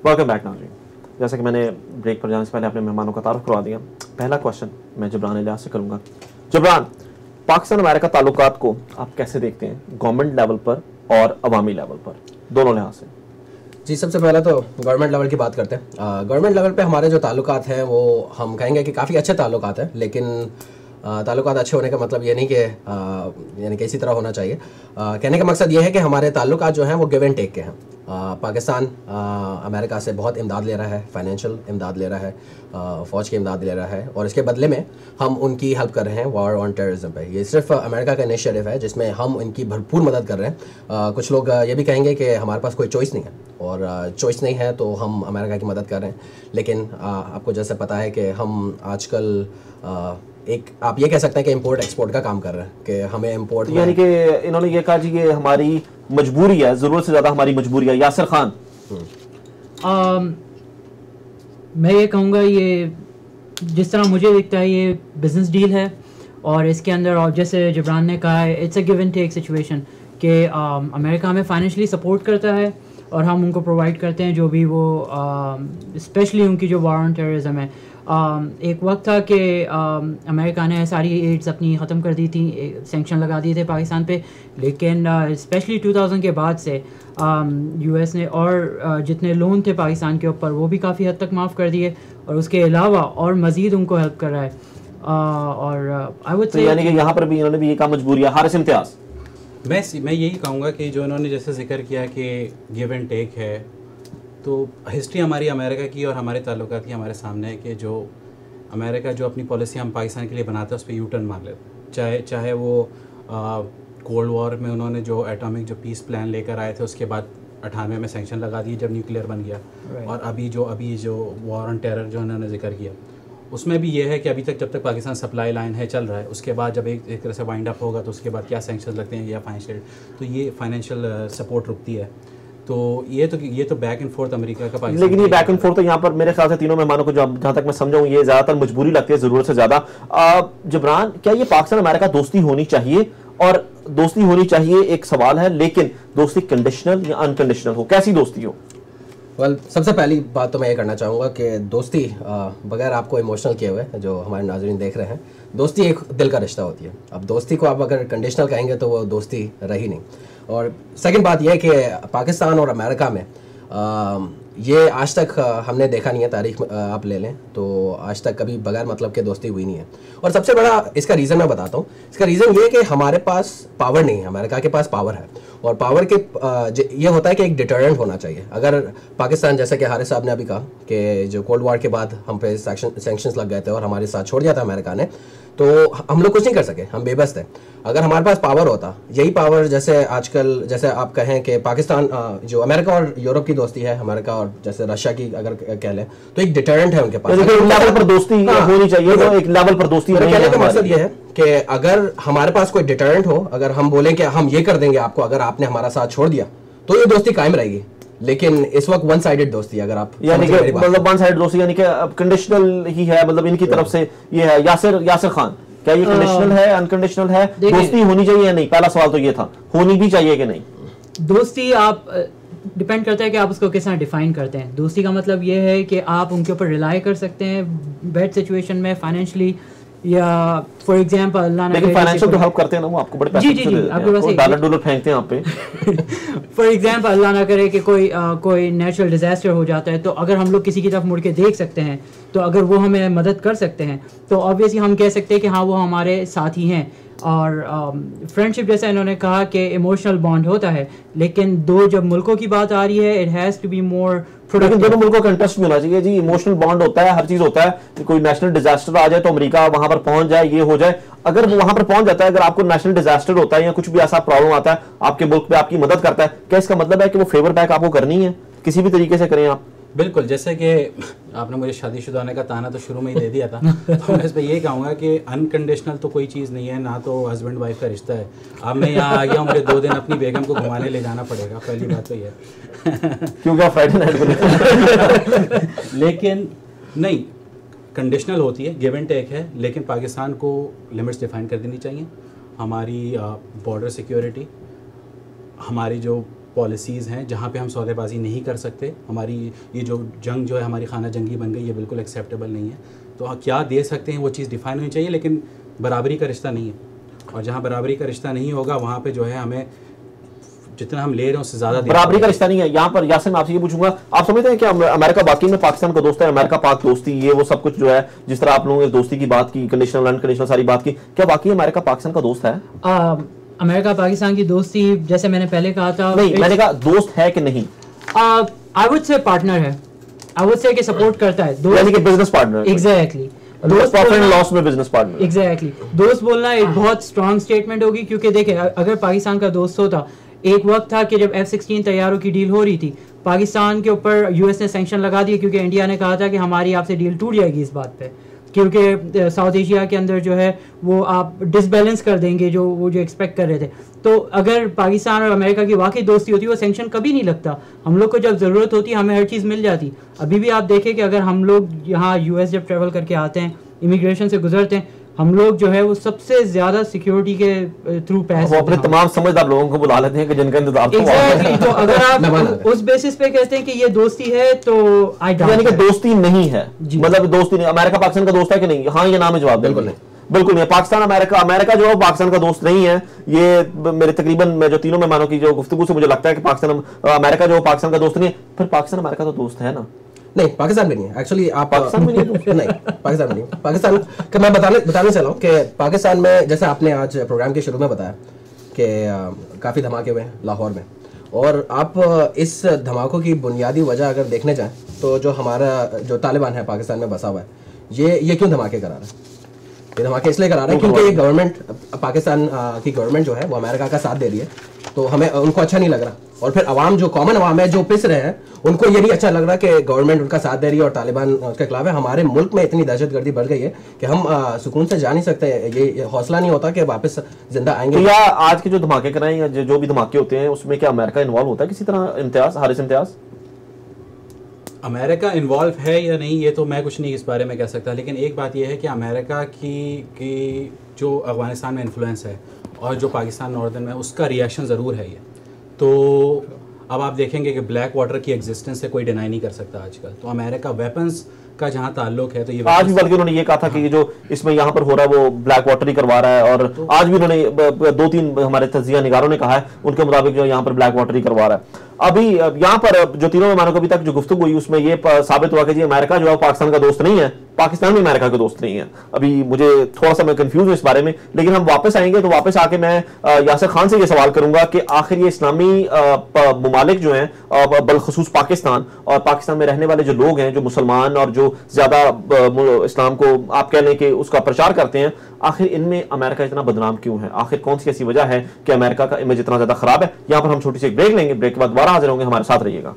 Welcome back नाज़रीन। जैसा कि मैंने ब्रेक पर जाने से पहले अपने मेहमानों का तारुफ करवा दिया, पहला क्वेश्चन मैं जबरान इलियास से करूँगा। जबरान, पाकिस्तान अमेरिका ताल्लुकात को आप कैसे देखते हैं, गवर्नमेंट लेवल पर और अवामी लेवल पर, दोनों लिहाज से? जी, सबसे पहले तो गवर्नमेंट लेवल की बात करते हैं। गवर्नमेंट लेवल पे हमारे जो ताल्लुकात हैं वो हम कहेंगे कि काफ़ी अच्छे ताल्लुकात हैं, लेकिन ताल्लुकात अच्छे होने का मतलब ये नहीं कि यानी कि इसी तरह होना चाहिए। कहने का मकसद ये है कि हमारे ताल्लुकात जो हैं वो गिव एंड टेक के हैं। पाकिस्तान अमेरिका से बहुत इमदाद ले रहा है, फाइनेंशियल इमदाद ले रहा है, फ़ौज की इमदाद ले रहा है, और इसके बदले में हम उनकी हेल्प कर रहे हैं वॉर ऑन टेररिज्म पे। ये सिर्फ अमेरिका का इनिशिएटिव है जिसमें हम उनकी भरपूर मदद कर रहे हैं। कुछ लोग ये भी कहेंगे कि हमारे पास कोई चॉइस नहीं है, और चॉइस नहीं है तो हम अमेरिका की मदद कर रहे हैं। लेकिन आपको जैसे पता है कि हम आजकल एक आप ये कह सकते हैं कि इंपोर्ट एक्सपोर्ट का काम कर रहे हैं, कि हमें इंपोर्ट यानी कि इन्होंने ये कहा जी ये हमारी मजबूरी है, ज़रूरत से ज़्यादा हमारी मजबूरी है। यासिर खान, मैं ये कहूँगा ये जिस तरह मुझे दिखता है ये बिजनेस डील है, और इसके अंदर और जैसे जबरान ने कहा है it's a give and take situation कि अमेरिका हमें फाइनेंशियली सपोर्ट करता है और हम उनको प्रोवाइड करते हैं जो भी वो स्पेशली उनकी जो वॉर ऑन टेररिज्म है। एक वक्त था कि अमेरिका ने सारी एड्स अपनी ख़त्म कर दी थी, सैंक्शन लगा दिए थे पाकिस्तान पे, लेकिन स्पेशली 2000 के बाद से यूएस ने और जितने लोन थे पाकिस्तान के ऊपर वो भी काफ़ी हद तक माफ़ कर दिए, और उसके अलावा और मज़ीद उनको हेल्प कर रहा है। और आई वुड से यानी कि यहाँ पर भी इन्होंने भी ये कहा मजबूरी है। हारिस इम्तियाज़, मैं यही कहूँगा कि जो इन्होंने जैसे जिक्र किया कि गिव एंड टेक है, तो हिस्ट्री हमारी अमेरिका की और हमारे ताल्लुकात की हमारे सामने है कि जो अमेरिका जो अपनी पॉलिसी हम पाकिस्तान के लिए बनाता है उस पर यू टर्न मार लेते हैं। चाहे वो कोल्ड वॉर में उन्होंने जो एटॉमिक जो पीस प्लान लेकर आए थे, उसके बाद 98 में सैंक्शन लगा दिए जब न्यूक्लियर बन गया, और अभी जो वॉर ऑन टेरर जो उन्होंने जिक्र किया, उसमें भी ये है कि अभी तक जब तक पाकिस्तान सप्लाई लाइन है चल रहा है, उसके बाद जब एक तरह से वाइंड अप होगा तो उसके बाद क्या सैंक्शन लगते हैं या फाइनेंशियल सपोर्ट रुकती है। तो ये तो बैक एंड फोर्थ अमेरिका का पाकिस्तान, लेकिन ये बैक एंड फोर्थ तो यहाँ पर मेरे ख्याल से तीनों मेहमानों को जहाँ तक मैं समझाऊँ ये ज़्यादातर मजबूरी लगती है ज़रूरत से ज़्यादा। जबरान, क्या ये पाकिस्तान अमेरिका दोस्ती होनी चाहिए? और दोस्ती होनी चाहिए एक सवाल है, लेकिन दोस्ती कंडीशनल या अनकंडीशनल हो, कैसी दोस्ती हो? सबसे पहली बात तो मैं ये करना चाहूँगा कि दोस्ती बगैर आपको इमोशनल किए हुए, जो हमारे नाज़रीन देख रहे हैं, दोस्ती एक दिल का रिश्ता होती है। अब दोस्ती को आप अगर कंडीशनल कहेंगे तो वो दोस्ती रही नहीं। और सेकंड बात यह है कि पाकिस्तान और अमेरिका में ये आज तक हमने देखा नहीं है, तारीख आप ले लें तो आज तक कभी बगैर मतलब के दोस्ती हुई नहीं है। और सबसे बड़ा इसका रीज़न मैं बताता हूँ। इसका रीज़न ये है कि हमारे पास पावर नहीं है, अमेरिका के पास पावर है, और पावर के ये होता है कि एक डिटरेंट होना चाहिए। अगर पाकिस्तान, जैसा कि हारिस साहब ने अभी कहा कि जो कोल्ड वॉर के बाद हम पे सैंक्शंस लग गए थे और हमारे साथ छोड़ दिया था अमेरिका ने, तो हम लोग कुछ नहीं कर सके, हम बेबस थे। अगर हमारे पास पावर होता, यही पावर जैसे आजकल जैसे आप कहें कि पाकिस्तान जो अमेरिका और यूरोप की दोस्ती है, अमेरिका और जैसे रशिया की अगर कह लें, तो एक डिटरेंट है उनके पास। एक लेवल पर दोस्ती होनी चाहिए, वो एक लेवल पर दोस्ती नहीं है। कहने का मकसद ये है कि अगर हमारे पास कोई डिटरेंट हो, अगर हम बोलें कि हम ये कर देंगे आपको अगर आपने हमारा साथ छोड़ दिया, तो ये दोस्ती कायम रहेगी। लेकिन इस वक्त वन साइडेड दोस्ती, अगर आप यानी कि मतलब वन साइड दोस्ती यानी कि कंडीशनल ही है, मतलब इनकी तरफ से ये है। यासिर खान, क्या ये कंडीशनल है, अनकंडीशनल है? दोस्ती होनी चाहिए या नहीं? पहला सवाल तो ये था, होनी भी चाहिए कि नहीं? दोस्ती आप डिपेंड करता है कि आप उसको किस तरह डिफाइन करते हैं। दोस्ती का मतलब ये है कि आप उनके ऊपर रिलाई कर सकते हैं बैड सिचुएशन में, फाइनेंशियली, या फॉर एग्जांपल अल्लाह ना, लेकिन फाइनेंशियल तो हेल्प करते हैं ना, वो आपको बड़े पैसे देते हैं, डॉलर डॉलर फेंकते हैं आप पे। फॉर एग्जांपल अल्लाह ना करे कि कोई नेचुरल डिजास्टर हो जाता है, तो अगर हम लोग किसी की तरफ मुड़ के देख सकते हैं, तो अगर वो हमें मदद कर सकते हैं, तो ऑब्वियसली हम कह सकते हैं कि हाँ वो हमारे साथी हैं। और फ्रेंडशिप जैसा इन्होंने कहा कि इमोशनल बॉन्ड होता है, लेकिन दो जब मुल्कों की बात आ रही है, it has to be more, लेकिन दोनों मुल्कों का इंटरेस्ट भी होना चाहिए जी। इमोशनल बॉन्ड होता है, हर चीज होता है। कोई नेशनल डिजास्टर आ जाए तो अमेरिका वहां पर पहुंच जाए, ये हो जाए। अगर वो वहां पर पहुंच जाता है, अगर आपको नेशनल डिजास्टर होता है या कुछ भी ऐसा प्रॉब्लम आता है, आपके मुल्क पे आपकी मदद करता है, क्या इसका मतलब है कि वो फेवर बैक आपको करनी है? किसी भी तरीके से करें आप। बिल्कुल, जैसे कि आपने मुझे शादीशुदा होने का ताना तो शुरू में ही दे दिया था, तो मैं इस पर यही कहूँगा कि अनकंडीशनल तो कोई चीज़ नहीं है, ना तो हस्बैंड वाइफ का रिश्ता है। अब मैं यहाँ आ गया हूँ, मुझे 2 दिन अपनी बेगम को घुमाने ले जाना पड़ेगा, पहली बात तो ये क्योंकि फ्राइडे नाइट लेकिन नहीं, कंडीशनल होती है, गिव एंड टेक है, लेकिन पाकिस्तान को लिमिट्स डिफाइन कर देनी चाहिए। हमारी बॉर्डर सिक्योरिटी, हमारी जो पॉलिसीज़ हैं जहाँ पे हम सौदेबाजी नहीं कर सकते। हमारी ये जो जंग जो है हमारी खाना जंगी बन गई, ये बिल्कुल एक्सेप्टेबल नहीं है। तो हम क्या दे सकते हैं वो चीज़ डिफाइन होनी चाहिए, लेकिन बराबरी का रिश्ता नहीं है। और जहाँ बराबरी का रिश्ता नहीं होगा वहाँ पे जो है हमें जितना हम ले रहे हैं उससे ज़्यादा बराबरी का रिश्ता नहीं है। यहाँ पर यासिर मैं आपसे ये पूछूंगा, आप समझते हैं कि अमेरिका बाकी में पाकिस्तान का दोस्त है, अमेरिका पाक दोस्ती ये वो सब कुछ जो है, जिस तरह आप लोगों ने दोस्ती की बात की, कंडीशनल अनकंडीशनल सारी बात की, क्या बाकी अमेरिका पाकिस्तान का दोस्त है? अमेरिका पाकिस्तान की दोस्ती जैसे मैंने पहले कहा था, नहीं मैंने कहा दोस्त है कि नहीं? आई वुड से पार्टनर है, आई वुड से कि सपोर्ट करता है, यानी कि बिजनेस पार्टनर। एग्जैक्टली, लॉस में बिजनेस पार्टनर। एग्जैक्टली, दोस्त बोलना एक बहुत स्ट्रॉन्ग स्टेटमेंट होगी, क्योंकि देखिए अगर पाकिस्तान का दोस्त होता, एक वक्त था कि जब F-16 तैयारों की डील हो रही थी, पाकिस्तान के ऊपर यूएस ने सैंक्शन लगा दिए, क्योंकि इंडिया ने कहा था कि हमारी आपसे डील टूट जाएगी इस बात पे, क्योंकि साउथ एशिया के अंदर जो है वो आप डिसबैलेंस कर देंगे जो वो जो एक्सपेक्ट कर रहे थे। तो अगर पाकिस्तान और अमेरिका की वाकई दोस्ती होती, वो सैंक्शन कभी नहीं लगता। हम लोग को जब ज़रूरत होती हमें हर चीज़ मिल जाती। अभी भी आप देखें कि अगर हम लोग यहाँ यूएस जब ट्रेवल करके आते हैं, इमिग्रेशन से गुजरते हैं, हम लोग जो है वो सबसे ज्यादा सिक्योरिटी के थ्रू पैस वो अपने तमाम समझदार लोगों को बुला लेते हैं कि जिनका इंतजार तो अगर आप उस बेसिस पे कहते हैं कि ये दोस्ती है, तो यानी कि दोस्ती नहीं है, मतलब दोस्ती नहीं। अमेरिका पाकिस्तान का दोस्त है कि नहीं? हाँ या ना में जवाब। बिल्कुल नहीं, बिल्कुल नहीं। पाकिस्तान अमेरिका जो है पाकिस्तान का दोस्त नहीं है। ये मेरे तकरीबन मैं जो तीनों मेहमानों की जो गुफ्तगू से मुझे लगता है कि पाकिस्तान अमेरिका जो पाकिस्तान का दोस्त नहीं है। फिर पाकिस्तान अमेरिका तो दोस्त है ना? नहीं, पाकिस्तान में नहीं है एक्चुअली। आप पाकिस्तान में नहीं? नहीं, पाकिस्तान में नहीं। पाकिस्तान का मैं बताने चला हूँ कि पाकिस्तान में, जैसे आपने आज प्रोग्राम के शुरू में बताया कि काफ़ी धमाके हुए हैं लाहौर में, और आप इस धमाकों की बुनियादी वजह अगर देखने जाएं तो जो हमारा जो तालिबान है पाकिस्तान में बसा हुआ है, ये क्यों धमाके करा रहा है? ये धमाके इसलिए करा रहा है क्योंकि ये गवर्नमेंट, पाकिस्तान की गवर्नमेंट जो है वो अमेरिका का साथ दे रही है, तो हमें उनको अच्छा नहीं लग रहा। और फिर अवाम, जो कॉमन अवाम है जो पिस रहे हैं, उनको ये नहीं अच्छा लग रहा कि गवर्नमेंट उनका साथ दे रही है और तालिबान उसके खिलाफ है। हमारे मुल्क में इतनी दहशतगर्दी बढ़ गई है कि हम सुकून से जा नहीं सकते। ये हौसला नहीं होता कि वापस जिंदा आएंगे। या आज के जो धमाके कराएं या जो भी धमाके होते हैं, उसमें क्या अमेरिका इन्वॉल्व होता है किसी तरह? इम्तियाज, हारिस इम्तियाज, अमेरिका इन्वॉल्व है या नहीं ये तो मैं कुछ नहीं इस बारे में कह सकता, लेकिन एक बात यह है कि अमेरिका की जो अफगानिस्तान में इन्फ्लुएंस है और जो पाकिस्तान नॉर्दर्न में, उसका रिएक्शन ज़रूर है ये। तो अब आप देखेंगे कि ब्लैक वाटर की एग्जिस्टेंस से कोई डिनाई नहीं कर सकता आजकल। तो अमेरिका वेपन्स का जहाँ ताल्लुक है, तो ये आज भी बल्कि उन्होंने ये कहा था कि जो इसमें यहाँ पर हो रहा है वो ब्लैक वाटर ही करवा रहा है, और तो आज भी उन्होंने 2-3 हमारे तजिया निगारों ने कहा है उनके मुताबिक जो यहाँ पर ब्लैक वाटर ही करवा रहा है। अभी यहाँ पर जो तीनों मेहमानों को अभी तक जो गुफ्तगू हुई उसमें ये साबित हुआ कि जी अमेरिका जो है पाकिस्तान का दोस्त नहीं है, पाकिस्तान भी अमेरिका का दोस्त नहीं है। अभी मुझे थोड़ा सा मैं कंफ्यूज हूँ इस बारे में, लेकिन हम वापस आएंगे तो वापस आके मैं यासिर खान से ये सवाल करूंगा कि आखिर ये इस्लामी ममालिक जो हैं, बलखसूस पाकिस्तान और पाकिस्तान में रहने वाले जो लोग हैं, जो मुसलमान और जो ज्यादा इस्लाम को आप कह लें कि उसका प्रचार करते हैं, आखिर इनमें अमेरिका इतना बदनाम क्यों है? आखिर कौन सी ऐसी वजह है कि अमेरिका का इमेज इतना ज्यादा खराब है? यहाँ पर हम छोटी सी एक ब्रेक लेंगे, ब्रेक के बाद दोबारा हाजिर होंगे, हमारे साथ रहिएगा।